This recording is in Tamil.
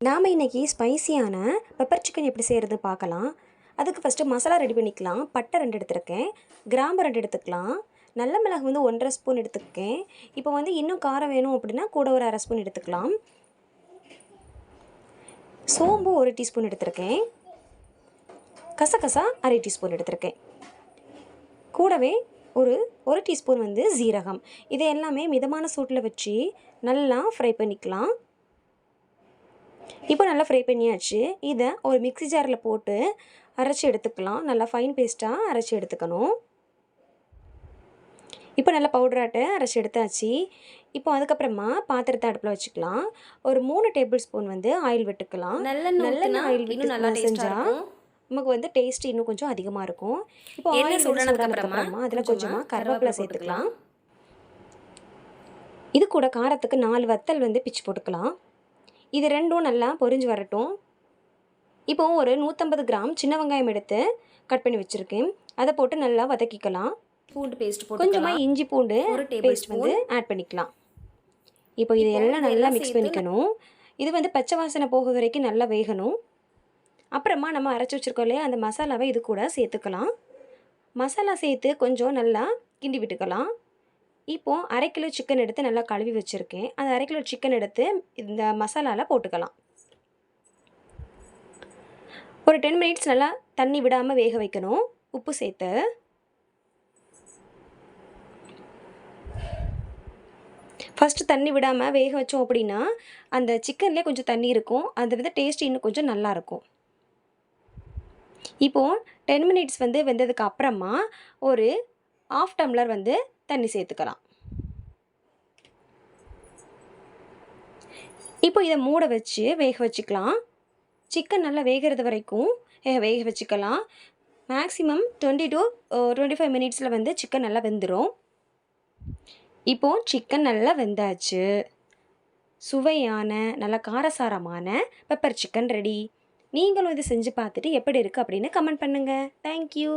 நாம் இன்றைக்கி ஸ்பைசியான பெப்பர் சிக்கன் எப்படி செய்கிறது பார்க்கலாம். அதுக்கு ஃபஸ்ட்டு மசாலா ரெடி பண்ணிக்கலாம். பட்டை 2 எடுத்துருக்கேன், கிராம்பு 2 எடுத்துக்கலாம், நல்ல மிளகு வந்து 1½ ஸ்பூன் எடுத்துருக்கேன். இப்போ வந்து இன்னும் காரம் வேணும் அப்படின்னா கூட ஒரு அரை ஸ்பூன் எடுத்துக்கலாம். சோம்பு 1 டீஸ்பூன் எடுத்துருக்கேன், கசகசா அரை டீஸ்பூன் எடுத்துருக்கேன், கூடவே ஒரு டீஸ்பூன் வந்து ஜீரகம். இதை எல்லாமே மிதமான சூட்டில் வச்சு நல்லா ஃப்ரை பண்ணிக்கலாம். இப்போ நல்லா ஃப்ரை பண்ணியாச்சு. இதை ஒரு மிக்ஸி ஜாரில் போட்டு அரைச்சி எடுத்துக்கலாம். நல்லா ஃபைன் பேஸ்ட்டாக அரைச்சி எடுத்துக்கணும். இப்போ நல்லா பவுடராட்ட அரைச்சி எடுத்தாச்சு. இப்போ அதுக்கப்புறமா பாத்திரத்தை அடுப்பில் வச்சுக்கலாம். ஒரு 3 டேபிள் ஸ்பூன் வந்து ஆயில் விட்டுக்கலாம். நல்லெண்ணெய் ஆயில் விட்டு நல்லா செஞ்சால் நமக்கு வந்து டேஸ்ட் இன்னும் கொஞ்சம் அதிகமாக இருக்கும். இப்போ ஆயில் சூடானதுக்கப்புறமா அதில் கொஞ்சமாக கருவேப்பிலை சேர்த்துக்கலாம். இது கூட காரத்துக்கு 4 வத்தல் வந்து பிச்சு போட்டுக்கலாம். இது ரெண்டும் நல்லா பொரிஞ்சு வரட்டும். இப்போ ஒரு 150 கிராம் சின்ன வெங்காயம் எடுத்து கட் பண்ணி வச்சுருக்கேன். அதை போட்டு நல்லா வதக்கிக்கலாம். பூண்டு பேஸ்ட் போட்டு கொஞ்சமாக இஞ்சி பூண்டு பேஸ்ட் வந்து ஆட் பண்ணிக்கலாம். இப்போ இது எல்லாம் நல்லா மிக்ஸ் பண்ணிக்கணும். இது வந்து பச்சை வாசனை போக வரைக்கும் நல்லா வேகணும். அப்புறமா நம்ம அரைச்சி வச்சுருக்கோம் இல்லையா, அந்த மசாலாவை இது கூட சேர்த்துக்கலாம். மசாலா சேர்த்து கொஞ்சம் நல்லா கிண்டி விட்டுக்கலாம். இப்போது 1/2 கிலோ சிக்கன் எடுத்து நல்லா கழுவி வச்சுருக்கேன். அந்த 1/2 கிலோ சிக்கன் எடுத்து இந்த மசாலாவில் போட்டுக்கலாம். ஒரு 10 மினிட்ஸ் நல்லா தண்ணி விடாமல் வேக வைக்கணும். உப்பு சேர்த்து ஃபஸ்ட்டு தண்ணி விடாமல் வேக வச்சோம் அப்படின்னா அந்த சிக்கன்லேயே கொஞ்சம் தண்ணி இருக்கும். அது வந்து டேஸ்ட் இன்னும் கொஞ்சம் நல்லாயிருக்கும். இப்போது 10 மினிட்ஸ் வந்து வெந்ததுக்கு அப்புறமா ஒரு 1/2 டம்ளர் வந்து தண்ணி சேர்த்துக்கலாம். இப்போ இதை மூட வச்சு வேக வச்சுக்கலாம். சிக்கன் நல்லா வேகிறது வரைக்கும் வேக வச்சுக்கலாம். மேக்ஸிமம் 20 to 25 மினிட்ஸில் வந்து சிக்கன் நல்லா வெந்துடும். இப்போது சிக்கன் நல்லா வெந்தாச்சு. சுவையான நல்ல காரசாரமான பெப்பர் சிக்கன் ரெடி. நீங்களும் இதை செஞ்சு பார்த்துட்டு எப்படி இருக்குது அப்படின்னு கமெண்ட் பண்ணுங்கள். தேங்க்யூ.